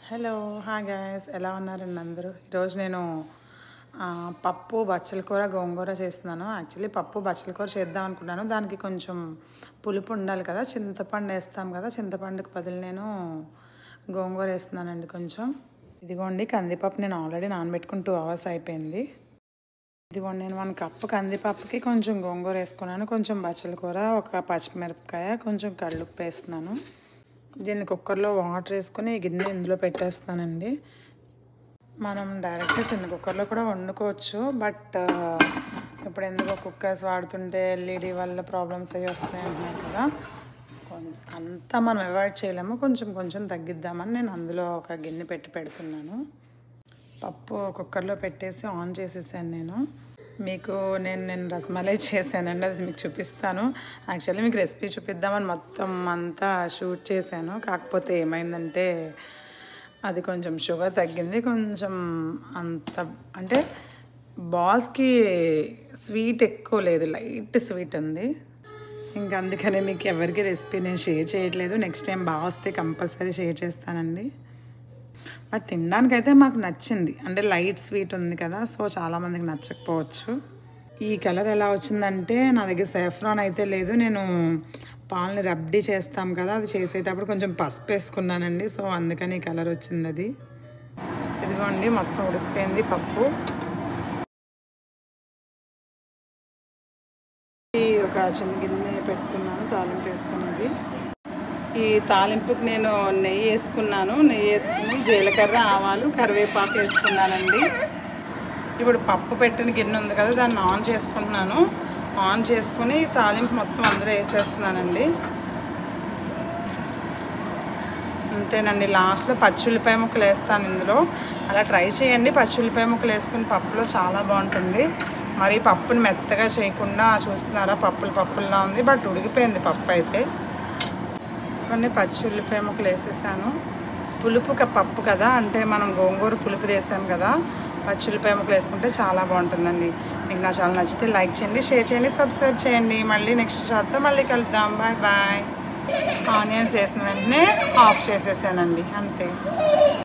Hello hi guys, ఎలా ఉన్నారండి అందరూ? ఈరోజు నేను పప్పు బచ్చల కూర గోంగూర చేస్తున్నాను. యాక్చువల్లీ పప్పు బచ్చల కూర చేద్దాం అనుకున్నాను. దానికి కొంచెం పులుపు ఉండాలి కదా, చింతపండు వేస్తాం కదా. చింతపండుకి బదులు నేను గోంగూర వేస్తున్నానండి కొంచెం. ఇదిగోండి కందిపప్పు నేను ఆల్రెడీ నానబెట్టుకుని 2 hours అయిపోయింది. ఇదిగోండి నేను 1 cup కందిపప్పుకి కొంచెం గోంగూర వేసుకున్నాను, కొంచెం బచ్చల కూర, ఒక పచ్చిమిరపకాయ, కొంచెం కల్లుప్పు వేస్తున్నాను. దీన్ని కుక్కర్లో వాటర్ వేసుకొని ఈ గిన్నె ఇందులో పెట్టేస్తానండి. మనం డైరెక్ట్గా చిన్న కుక్కర్లో కూడా వండుకోవచ్చు, బట్ ఇప్పుడు ఎందుకో కుక్కర్స్ వాడుతుంటే ఎల్ఈడి వల్ల ప్రాబ్లమ్స్ అవి వస్తాయి అంటున్నారు కదా. అంతా మనం అవాయిడ్ చేయలేము, కొంచెం కొంచెం తగ్గిద్దామని నేను అందులో ఒక గిన్నె పెడుతున్నాను. పప్పు కుక్కర్లో పెట్టేసి ఆన్ చేసేసాను నేను. మీకు నేను రసమలై చేశానండి, అది మీకు చూపిస్తాను. యాక్చువల్లీ మీకు రెసిపీ చూపిద్దామని మొత్తం అంతా షూట్ చేశాను. కాకపోతే ఏమైందంటే అది కొంచెం షుగర్ తగ్గింది, కొంచెం అంత అంటే బాస్కి స్వీట్ ఎక్కువ లేదు, లైట్ స్వీట్ ఉంది. ఇంకా అందుకనే మీకు ఎవరికి రెసిపీ నేను షేర్ చేయట్లేదు. నెక్స్ట్ టైం బాగా వస్తే కంపల్సరీ షేర్ చేస్తానండి. బట్ తినడానికైతే మాకు నచ్చింది, అంటే లైట్ స్వీట్ ఉంది కదా, సో చాలామందికి నచ్చకపోవచ్చు. ఈ కలర్ ఎలా వచ్చిందంటే నా దగ్గర సాఫ్రాన్ అయితే లేదు, నేను పాలని రబ్డీ చేస్తాం కదా, అది చేసేటప్పుడు కొంచెం పసుపు వేసుకున్నానండి, సో అందుకని ఈ కలర్ వచ్చింది అది. ఇదిగోండి మొత్తం ఉడికిపోయింది పప్పు. ఒక చిన్న గిన్నె పెట్టుకున్నాను తాలింపు వేసుకునేది. ఈ తాలింపుకి నేను నెయ్యి వేసుకున్నాను, నెయ్యి వేసుకుని జీలకర్ర, ఆవాలు, కరివేపాకు వేసుకున్నానండి. ఇప్పుడు పప్పు పెట్టిన గిన్నె ఉంది కదా, దాన్ని ఆన్ చేసుకుంటున్నాను. ఆన్ చేసుకుని తాలింపు మొత్తం అందరూ వేసేస్తున్నానండి. అంతేనండి, లాస్ట్లో పచ్చుల్లిపాయ ముక్కలు వేస్తాను ఇందులో. అలా ట్రై చేయండి, పచ్చుల్లిపాయ ముక్కలు వేసుకుని పప్పులో చాలా బాగుంటుంది. మరి పప్పుని మెత్తగా చేయకుండా చూస్తున్నారా, పప్పుల్లా ఉంది, బట్ ఉడికిపోయింది పప్పు అయితే. ఇవన్నీ పచ్చి ఉల్లిపాయ ముక్కలు వేసేసాను. పులుపు పప్పు కదా, అంటే మనం గోంగూర పులుపు వేసాం కదా, పచ్చి ఉల్లిపాయ ముక్కలు వేసుకుంటే చాలా బాగుంటుందండి. మీకు నా ఛానల్ నచ్చితే లైక్ చేయండి, షేర్ చేయండి, సబ్స్క్రైబ్ చేయండి. మళ్ళీ నెక్స్ట్ షార్ట్తో మళ్ళీ కలుద్దాం. Bye bye. ఆనియన్స్ వేసిన వెంటనే ఆఫ్ చేసేసానండి, అంతే.